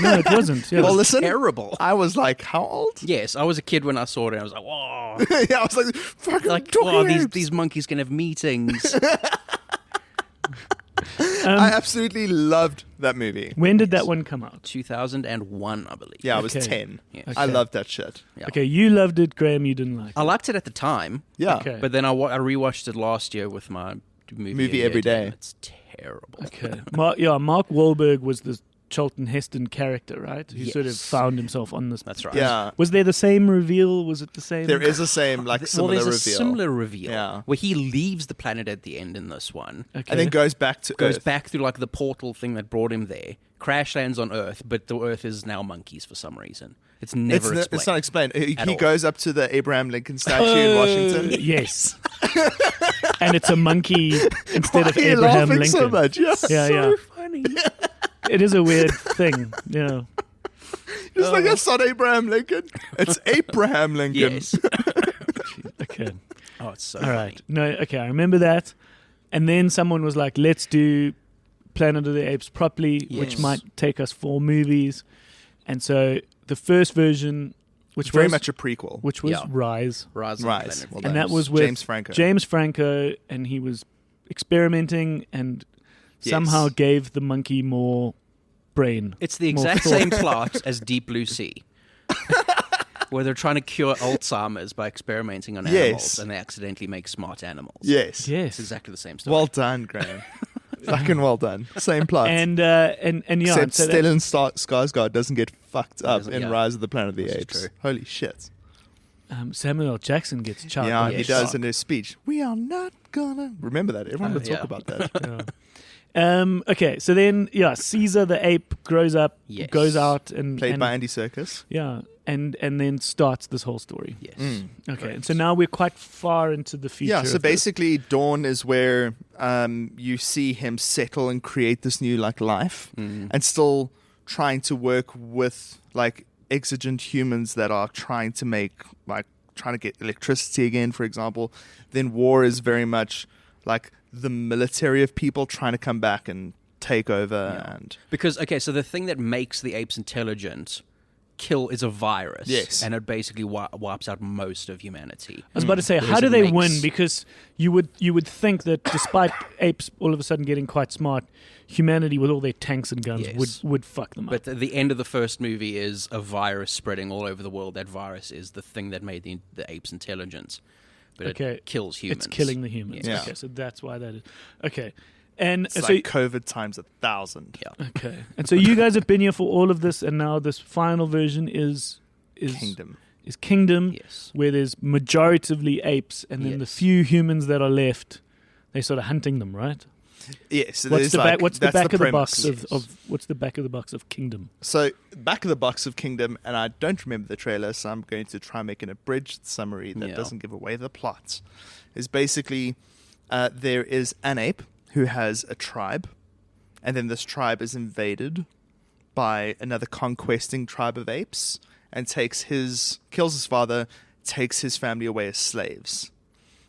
No, it wasn't. Yeah. well, listen. terrible. I was like, how old? Yes, I was a kid when I saw it, and I was like, whoa. Yeah, I was like, fucking Like, talking wow, apes. these monkeys can have meetings. I absolutely loved that movie. When did that one come out? 2001, I believe. Yeah, I was Okay. 10. Yes. I Okay. loved that shit. Yeah. Okay, you loved it, Graham. You didn't like it. I liked it at the time, Yeah. Okay. but then I rewatched it last year with my movie Movie every day. and it's terrible. Okay. Mark Wahlberg was the Charlton Heston character, right? Who sort of Yes. found himself on this. That's right. Yeah. Was there the same reveal? Was it the same? There is the same, like, similar there's a reveal. similar reveal Yeah. where he leaves the planet at the end in this one. Okay. And then goes back to Goes Earth. back through like the portal thing that brought him there. Crash lands on Earth, but the Earth is now monkeys for some reason. It's never explained. It's not explained. He at all. goes up to the Abraham Lincoln statue in Washington. Yes. And it's a monkey instead Why of are you Abraham laughing Lincoln. so much? Yeah. Yeah. funny. It is a weird thing. Yeah. It's like, that's not Abraham Lincoln. It's Abraham Lincoln. Yes. Okay. Oh, it's so All funny. right. No. Okay. I remember that. And then someone was like, "Let's do Planet of the Apes properly," which Yes. might take us 4 movies. And so the first version, which Very was much a prequel. which was Yeah. Rise, Rise. Rise. Of the Well Planet and of that the was Apes. with James Franco. and he was experimenting and Yes. somehow gave the monkey more brain. It's the more exact thought. same plot as Deep Blue Sea. Where they're trying to cure Alzheimer's by experimenting on animals, Yes. and they accidentally make smart animals. Yes. Yes. It's exactly the same story. Well done, Graham. Fucking well done. Same plot. And yeah, Except so that- Stellan Skarsgård doesn't get fucked up Doesn't- in yeah. Rise of the Planet of the This is Apes. true. Holy shit. Samuel L. Jackson gets chopped. Yeah, up. he yes. does in his speech. We are not gonna... Remember that. Everyone would talk yeah. about that. Yeah. Okay, so then Caesar the ape grows up, Yes. goes out, and Played and, by Andy Serkis. yeah, and then starts this whole story. Yes. Okay, and so now we're quite far into the future. Yeah, of so this. basically Dawn is where you see him settle and create this new like life and still trying to work with like exigent humans that are trying to get electricity again, for example. Then war is very much like the military of people trying to come back and take over and Because, okay, so the thing that makes the apes intelligent is a virus. Yes. And it basically wipes out most of humanity. I was about to say, Whereas how do it they makes- win? Because you would think that despite apes all of a sudden getting quite smart, humanity with all their tanks and guns Yes. would fuck them up. But the end of the first movie is a virus spreading all over the world. That virus is the thing that made the apes intelligent. But Okay. it kills humans. It's killing the humans. Yeah. Okay, so that's why that is. Okay, and it's so like COVID times 1,000. Yeah. okay, and so you guys have been here for all of this, and now this final version is Kingdom. is Kingdom, Yes. where there's majoritively apes, and then the Yes. few humans that are left, they're sort of hunting them, right? Yes. so What's there's the back? like- What's the that's back of the premise. box of what's the back of the box of Kingdom? So, back of the box of Kingdom, and I don't remember the trailer, so I'm going to try and make an abridged summary that Yeah. doesn't give away the plot. Is basically there is an ape who has a tribe, and then this tribe is invaded by another conquesting tribe of apes, and kills his father, takes his family away as slaves.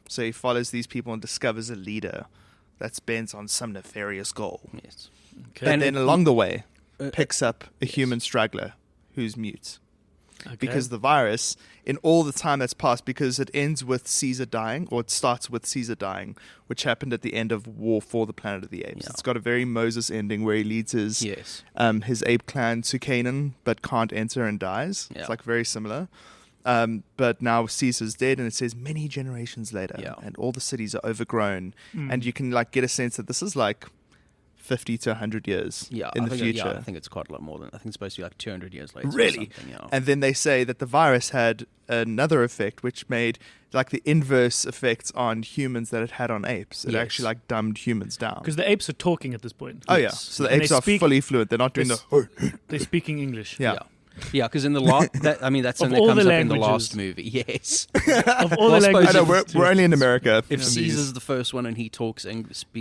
So he follows these people and discovers a leader that's bent on some nefarious goal. Yes. Okay. And then along the way, picks up a human straggler who's mute. Okay. Because the virus, in all the time that's passed, because it ends with Caesar dying, or it starts with Caesar dying, which happened at the end of War for the Planet of the Apes. Yeah. It's got a very Moses ending where he leads his Yes. ape clan to Canaan, but can't enter and dies. Yeah. It's like very similar. But now Caesar's dead, and it says many generations later, Yeah. and all the cities are overgrown, and you can like get a sense that this is like 50 to 100 years Yeah. in I the think future. I think it's quite a lot more than. I think it's supposed to be like 200 years later. or Really? something, yeah. And then they say that the virus had another effect, which made like the inverse effects on humans that it had on apes. It Yes. actually like dumbed humans down. because the apes are talking at this point. Oh yeah, Yes. so the And apes they are speak fully fluent. They're not doing this- the. They're speaking English. Yeah. Yeah, because in the last, that's Of something that all comes the up in the languages. last movie. Yes, Of all Well, the I suppose languages, I know we're only in America. if for Caesar's these. the first one and he speaks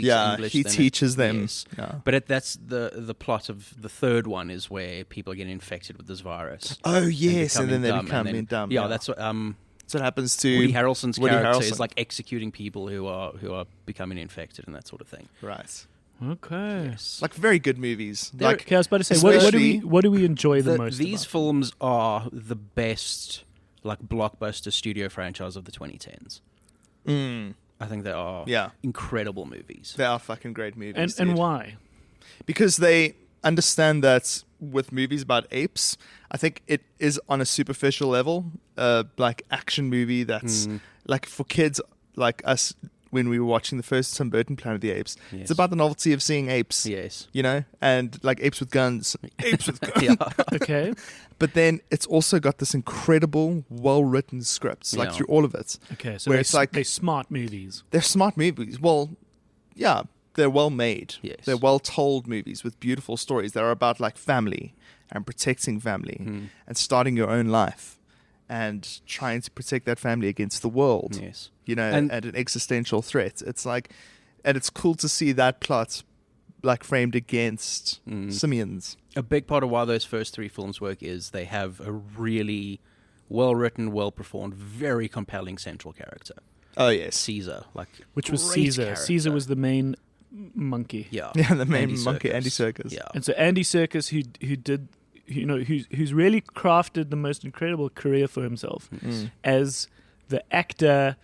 Yeah, English, he then teaches them. Yes. Yeah. But that's the plot of the third one is where people are getting infected with this virus. Oh yes, and then they becoming become dumb, and then- dumb. Yeah, that's what So it happens to Woody Harrelson's Woody character Harrelson. is like executing people who are becoming infected and that sort of thing. right. Okay. Like very good movies. They're- Like Okay, I was about to say, what especially- do we enjoy the most? These about? films are the best like blockbuster studio franchise of the 2010s. I think they are Yeah. incredible movies. they are fucking great movies. and dude. why? Because they understand that with movies about apes, I think it is on a superficial level, like action movie that's like for kids like us when we were watching the first Tim Burton Planet of the Apes. Yes. It's about the novelty of seeing apes. Yes. You know, and like apes with guns. Apes with guns. Yeah. Okay. But then it's also got this incredible, well-written scripts, like Yeah. through all of it. Okay. So Where they're, it's like- they're smart movies. They're smart movies. Well, yeah, they're well made. Yes. They're well told movies with beautiful stories that are about like family and protecting family and starting your own life and trying to protect that family against the world. Yes. You know, And- and an existential threat. It's like, and it's cool to see that plot like framed against simians. A big part of why those first 3 films work is they have a really well-written, well-performed, very compelling central character. Oh yes. Caesar, like Which was great Caesar. character. Caesar was the main monkey. yeah, Yeah, the main Andy monkey, Serkis. Andy Serkis. Yeah, And so Andy Serkis, who did, you know, who's really crafted the most incredible career for himself as the actor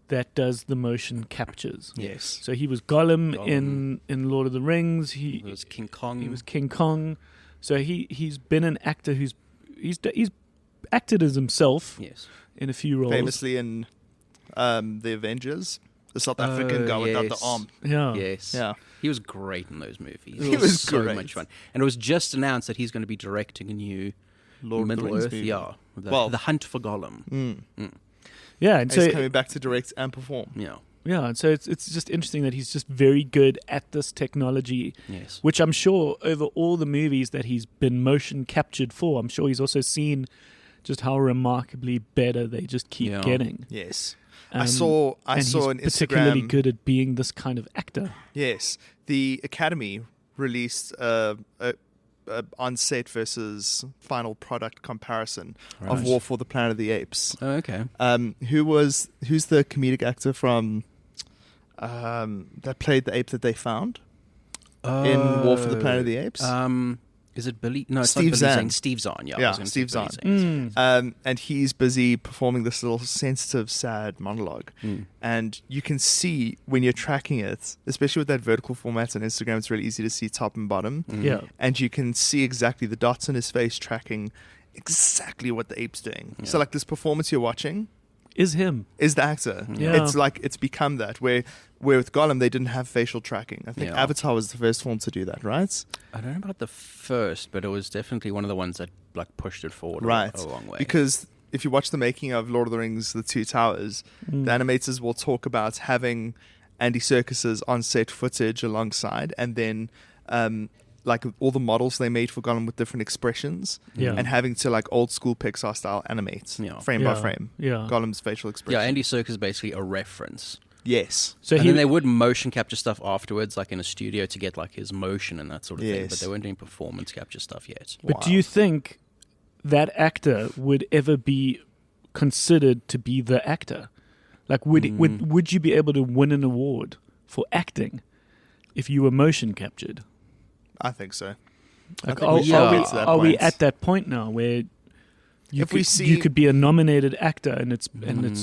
that does the motion captures. yes. So he was Gollum, Gollum. in Lord of the Rings. It was King Kong. He was King Kong. So he's been an actor he's acted as himself yes. in a few roles. Famously in the Avengers, the South African guy without the yes. arm. Yeah. Yes. Yeah. He was great in those movies. He was so great. much fun. And it was just announced that he's going to be directing a new Lord of the Middle Rings Earth. movie. Yeah. Well- The Hunt for Gollum. Yeah, and He's so coming back to direct and perform. Yeah. yeah, and so it's just interesting that he's just very good at this technology, Yes. which I'm sure over all the movies that he's been motion captured for, I'm sure he's also seen just how remarkably better they just keep Yeah. getting. Yes. Um, I saw and an he's particularly Instagram. good at being this kind of actor. Yes. The Academy released a on-set versus final product comparison of Right. War for the Planet of the Apes. Oh, okay. Who's the comedic actor from that played the ape that they found in War for the Planet of the Apes? Is it Billy? No, it's Steve not Billy Zahn. Zane. Steve Zahn. Yeah, I Yeah, was gonna Steve say Billy Mm. Zane. And he's busy performing this little sensitive, sad monologue. And you can see when you're tracking it, especially with that vertical format on Instagram, it's really easy to see top and bottom. Yeah. And you can see exactly the dots in his face tracking exactly what the ape's doing. So like this performance you're watching Is him. is the actor. Yeah. It's like it's become that where with Gollum they didn't have facial tracking. I think Yeah. Avatar was the first film to do that, right? I don't know about the first, but it was definitely one of the ones that like pushed it forward Right. a long way. Because if you watch the making of Lord of the Rings, The Two Towers, Mm. the animators will talk about having Andy Serkis's on-set footage alongside, and then like all the models they made for Gollum with different expressions, Yeah. and having to like old school Pixar style animate frame by Yeah. frame Yeah. Gollum's facial expression. yeah, Andy Serkis is basically a reference. Yes. So And he then they would motion capture stuff afterwards, like in a studio to get like his motion and that sort of thing. Yes. But they weren't doing performance capture stuff yet. But Wow. do you think that actor would ever be considered to be the actor? Like, would you be able to win an award for acting if you were motion captured? I think so. Like, think we should get to that are we point. at that point now where you If we could, see- you could be a nominated actor and it's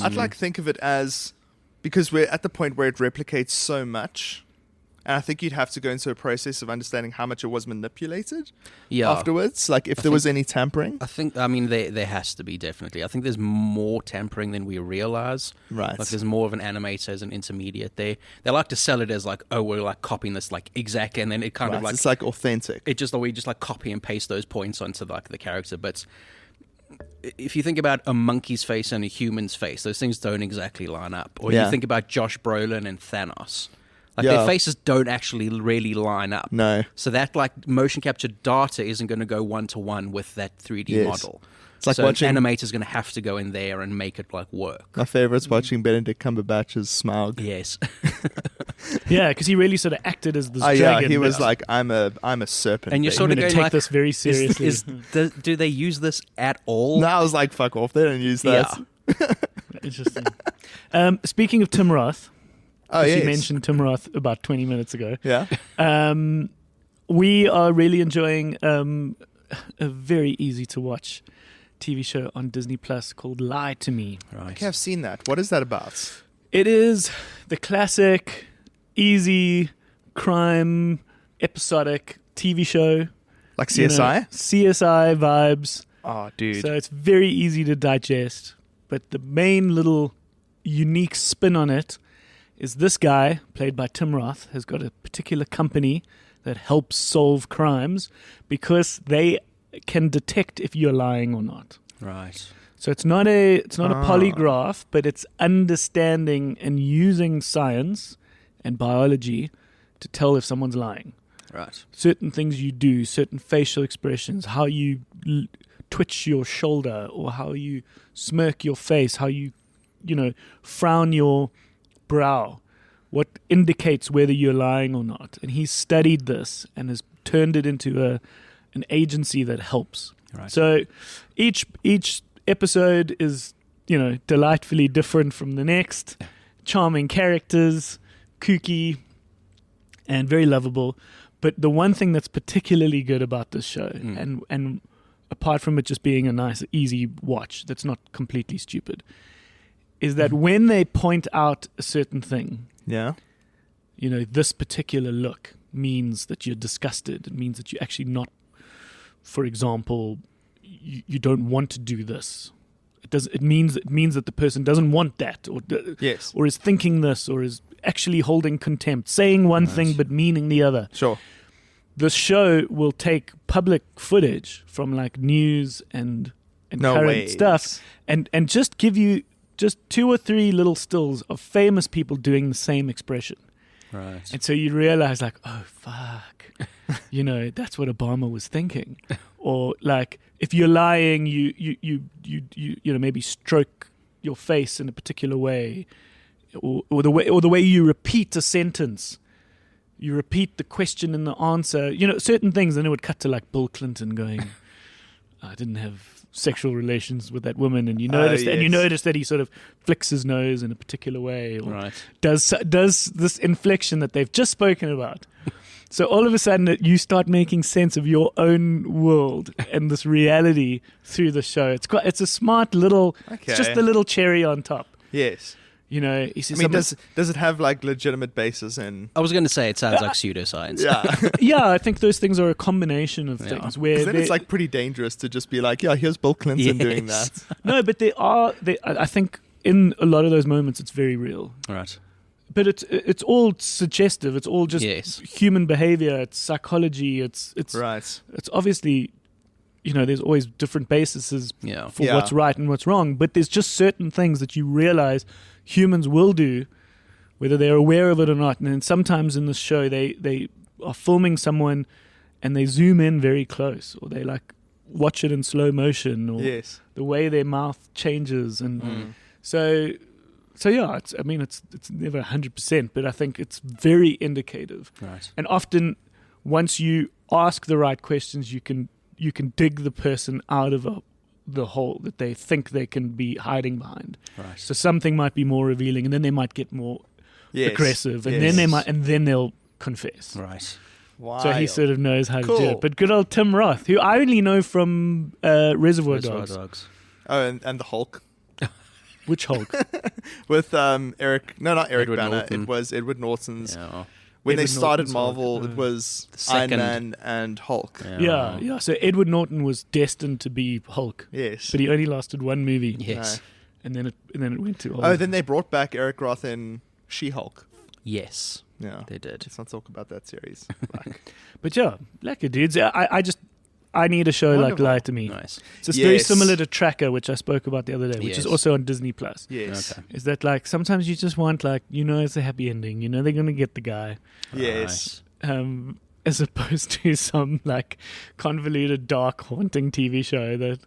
I'd like to think of it as, because we're at the point where it replicates so much, and I think you'd have to go into a process of understanding how much it was manipulated Yeah. afterwards, like if there was any tampering. I mean, there has to be, definitely. I think there's more tampering than we realize. Right. Like, there's more of an animator as an intermediate there. They like to sell it as like, oh, we're like copying this like exactly, and then it kind Right, of like it's like authentic. we just like copy and paste those points onto like the character. But if you think about a monkey's face and a human's face, those things don't exactly line up. Or Yeah. you think about Josh Brolin and Thanos. Like Yeah. their faces don't actually really line up. No. So that like motion capture data isn't going to go 1-to-1 with that 3D Yes. model. It's like so watching- an animator's going to have to go in there and make it like work. My favorite's watching Benedict Cumberbatch's Smaug. Yes. yeah, because he really sort of acted as this Oh yeah, dragon. he was but like, I'm a serpent. And you're baby." sort I'm of going to going take like, this very seriously. do they use this at all? No, I was like, fuck off, they don't use that. Yeah. Interesting. Speaking of Tim Roth, Oh you yes. mentioned Tim Roth about 20 minutes ago. Yeah. We are really enjoying a very easy to watch TV show on Disney Plus called Lie to Me. Right. Okay, I've seen that. What is that about? It is the classic, easy crime episodic TV show. Like You know, CSI? CSI vibes. Oh, dude. So it's very easy to digest. But the main little unique spin on it is this guy, played by Tim Roth, has got a particular company that helps solve crimes because they can detect if you're lying or not. Right. So it's not a polygraph, but it's understanding and using science and biology to tell if someone's lying. Right. Certain things you do, certain facial expressions, how you twitch your shoulder or how you smirk your face, how you frown your brow, what indicates whether you're lying or not. And he's studied this and has turned it into an agency that helps. Right. So each episode is, delightfully different from the next. Charming characters, kooky, and very lovable. But the one thing that's particularly good about this show, and apart from it just being a nice, easy watch that's not completely stupid, is that when they point out a certain thing, this particular look means that you're disgusted. It means that you're actually not, for example, you don't want to do this. It means that the person doesn't want that, or is thinking this, or is actually holding contempt, saying one thing but meaning the other. Sure. The show will take public footage from like news and current stuff, and just give you just 2 or 3 little stills of famous people doing the same expression. Right. And so you realize, like, oh fuck, that's what Obama was thinking. Or like, if you're lying, you maybe stroke your face in a particular way, or the way you repeat a sentence. You repeat the question and the answer. Certain things, and it would cut to like Bill Clinton going, "I didn't have sexual relations with that woman," and you notice that, and you notice that he sort of flicks his nose in a particular way, or does this inflection that they've just spoken about. So all of a sudden, you start making sense of your own world and this reality through the show. It's a smart little. Okay. It's just the little cherry on top. Yes. He says does it have like legitimate basis in? I was going to say it sounds like pseudoscience. Yeah. Yeah, I think those things are a combination of things where then it's like pretty dangerous to just be like, here's Bill Clinton doing that. No, but I think in a lot of those moments it's very real. Right. But it's all suggestive. It's all just human behavior. It's psychology. It's right. It's obviously, there's always different bases for what's right and what's wrong. But there's just certain things that you realize humans will do, whether they're aware of it or not. And then sometimes in this show, they are filming someone and they zoom in very close, or they like watch it in slow motion, or the way their mouth changes. And so yeah, it's never 100%, but I think it's very indicative. Right. And often, once you ask the right questions, you can dig the person out of the hole that they think they can be hiding behind. Right. So something might be more revealing, and then they might get more aggressive, and then they'll confess. Right. Wow. So he sort of knows how to do it. But good old Tim Roth, who I only know from Reservoir Dogs. Oh, and the Hulk. Which Hulk? With not Eric Edward Banner. Norton. It was Edward Norton's. Yeah. When they Edward started Norton's Marvel, Hulk. it was The second. Iron Man and Hulk. Yeah. So Edward Norton was destined to be Hulk. Yes. But he only lasted one movie. Yes. And then it went to Oh, then they brought back Eric Roth in She-Hulk. Yes. Yeah. They did. Let's not talk about that series. But yeah, lekker dudes. I need a show like Wonderful. Lie to Me. Nice. It's just very similar to Tracker, which I spoke about the other day, which Yes. is also on Disney Plus. Yes. Okay. Is that like sometimes you just want it's a happy ending. They're gonna get the guy, Yes. as opposed to some like convoluted, dark, haunting TV show that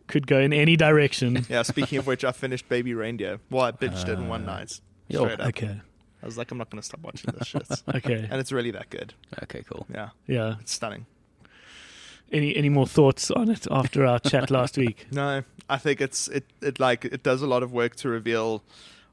could go in any direction. Yeah, speaking of which, I finished Baby Reindeer. Well, I binged it in one night. Straight up. Okay. I was like, I'm not going to stop watching this shit. Okay. And it's really that good. Okay, cool. Yeah. Yeah. It's stunning. Any more thoughts on it after our chat last week? No, I think it does a lot of work to reveal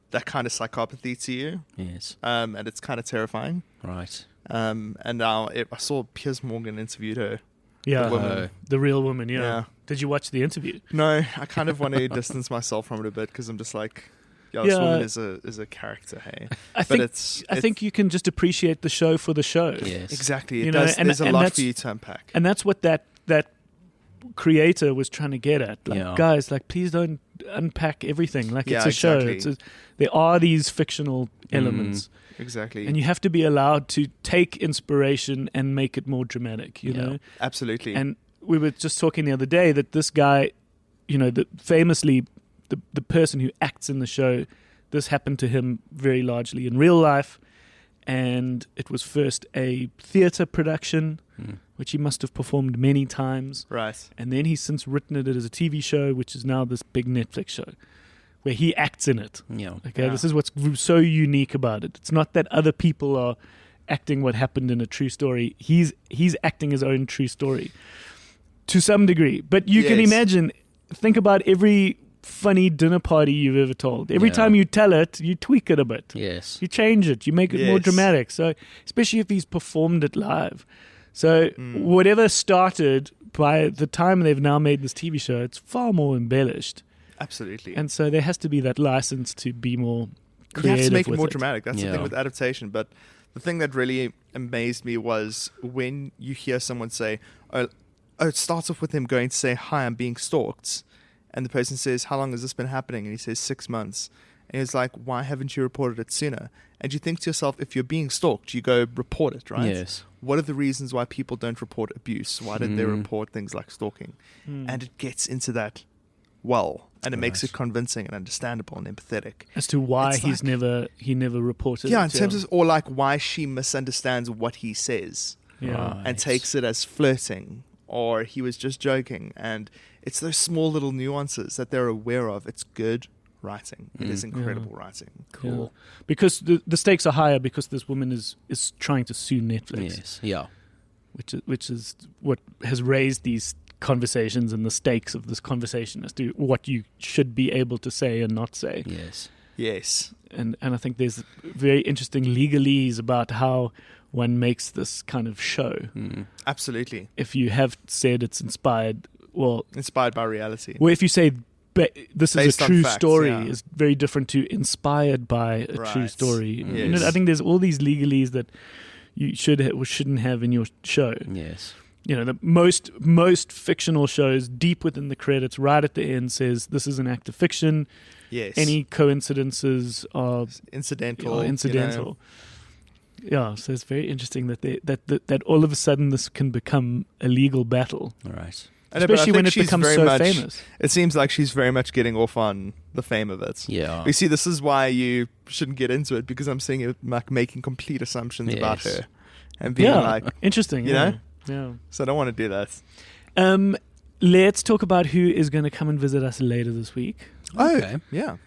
that kind of psychopathy to you. Yes. And it's kind of terrifying. Right. And now I saw Piers Morgan interviewed her. Yeah. The woman. The real woman, yeah. Yeah. Did you watch the interview? No, I kind of want to distance myself from it a bit because I'm just like, this woman is a character, hey. I think you can just appreciate the show for the show. Yes. Exactly. There's a and lot for you to unpack. And that's what that creator was trying to get at. Like, guys, like, please don't unpack everything. Like Yeah, it's a show. exactly. There are these fictional elements. Exactly. And you have to be allowed to take inspiration and make it more dramatic, you know? Absolutely. And we were just talking the other day that this guy, you know, famously, the person who acts in the show, this happened to him very largely in real life. And it was first a theatre production, which he must have performed many times. Right. And then he's since written it as a TV show, which is now this big Netflix show, where he acts in it. Yeah. Okay, Yeah. this is what's so unique about it. It's not that other people are acting what happened in a true story. He's acting his own true story to some degree. But you can Yes. imagine, think about every funny dinner party you've ever told. Every Yeah. time you tell it, you tweak it a bit. Yes. You change it. You make it more Yes. dramatic. So, especially if he's performed it live. So, whatever started, by the time they've now made this TV show, it's far more embellished. Absolutely. And so there has to be that license to be more you creative have to make it with more dramatic. That's the Yeah. thing with adaptation. But the thing that really amazed me was when you hear someone say, oh, it starts off with him going to say, hi, I'm being stalked. And the person says, how long has this been happening? And he says, 6 months. And he's like, why haven't you reported it sooner? And you think to yourself, if you're being stalked, you go report it, right? Yes. What are the reasons why people don't report abuse? Why don't they report things like stalking? And it gets into that well, and it makes Right. it convincing and understandable and empathetic. as to why It's he never reported Yeah, it. in terms of, or like why she misunderstands what he says yeah. and takes it as flirting, or he was just joking. And it's those small little nuances that they're aware of. It's good writing. It is incredible writing. Cool. Because the stakes are higher because this woman is trying to sue Netflix, Yes. Yeah. which is what has raised these conversations and the stakes of this conversation as to what you should be able to say and not say. Yes. Yes. And I think there's very interesting legalese about how one makes this kind of show. Absolutely. If you have said it's inspired, well, Inspired by reality. if you say this is Based a on true facts, story, yeah. is very different to inspired by a true Right. story. Yes. You know, I think there's all these legalese that you should or shouldn't have in your show. Yes. You know, the most fictional shows, deep within the credits, right at the end, says this is an act of fiction. Yes. Any coincidences are incidental. incidental. Yeah, so it's very interesting that that all of a sudden this can become a legal battle, All right. I know, but I especially when think it she's becomes very so much- famous. It seems like she's very much getting off on the fame of it. Yeah. You see, this is why you shouldn't get into it, because I'm seeing it like making complete assumptions about Yes. her and being like, interesting. you yeah. know? Yeah. so I don't want to do that. Let's talk about who is going to come and visit us later this week. Okay. Oh, yeah.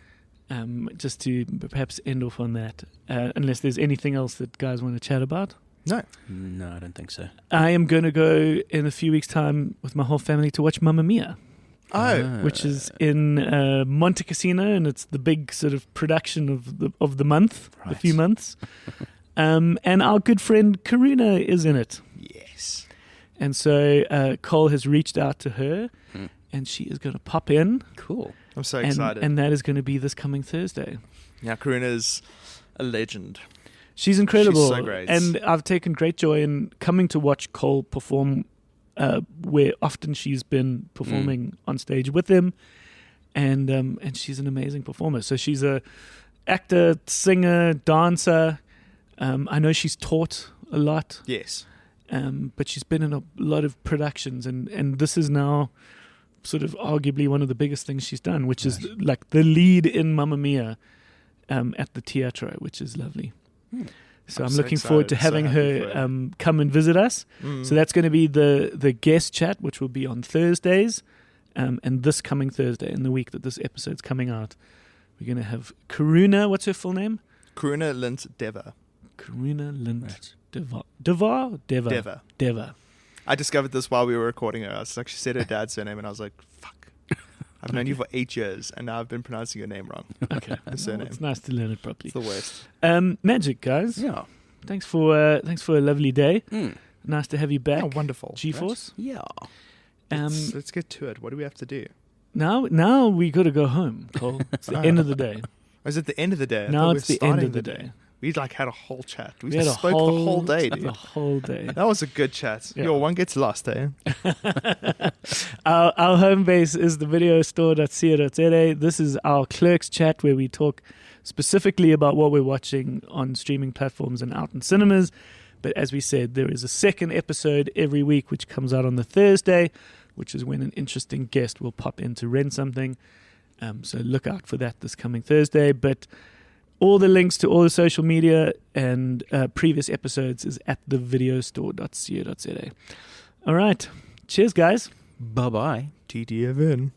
Just to perhaps end off on that, unless there's anything else that guys want to chat about. No. No, I don't think so. I am going to go in a few weeks' time with my whole family to watch Mamma Mia, Oh. which is in Monte Cassino, and it's the big sort of production of the month, the Right. few months. And our good friend Karuna is in it. Yes. And so Cole has reached out to her, and she is going to pop in. Cool. I'm so And, excited. and that is going to be this coming Thursday. yeah, Karuna's a legend. She's incredible. She's so great. And I've taken great joy in coming to watch Cole perform, where often she's been performing on stage with him. And she's an amazing performer. So she's a actor, singer, dancer. I know she's taught a lot. Yes. But she's been in a lot of productions, and this is now sort of arguably one of the biggest things she's done, which is like the lead in Mamma Mia at the Teatro, which is lovely. So I'm so looking forward to excited, so having happy for her come and visit us. So that's going to be the guest chat, which will be on Thursdays, and this coming Thursday, in the week that this episode's coming out, we're going to have Karuna. What's her full name? Karuna Lint Deva. Karuna Lind Right. Deva. Deva. I discovered this while we were recording her. I was like, she said her dad's surname, and I was like, fuck. I've known you for 8 years, and now I've been pronouncing your name wrong. Okay, The surname. Well, it's nice to learn it properly. It's the worst. Magic, guys. Yeah. Thanks for a lovely day. Nice to have you back. Oh, wonderful. G-Force. Yeah. Let's get to it. What do we have to do? Now we got to go home, Cole. It's the end of the day. Or is it the end of the day? I Now thought we it's were the end starting of the day. We like had a whole chat. We had spoke the whole day, the dude. whole day. That was a good chat. Yeah. Yo, one gets lost, eh? Our home base is thevideostore.co.za. This is our clerks chat where we talk specifically about what we're watching on streaming platforms and out in cinemas. But as we said, there is a second episode every week which comes out on the Thursday, which is when an interesting guest will pop in to rent something. So look out for that this coming Thursday. But all the links to all the social media and previous episodes is at thevideostore.co.za. All right. Cheers, guys. Bye-bye. TTFN.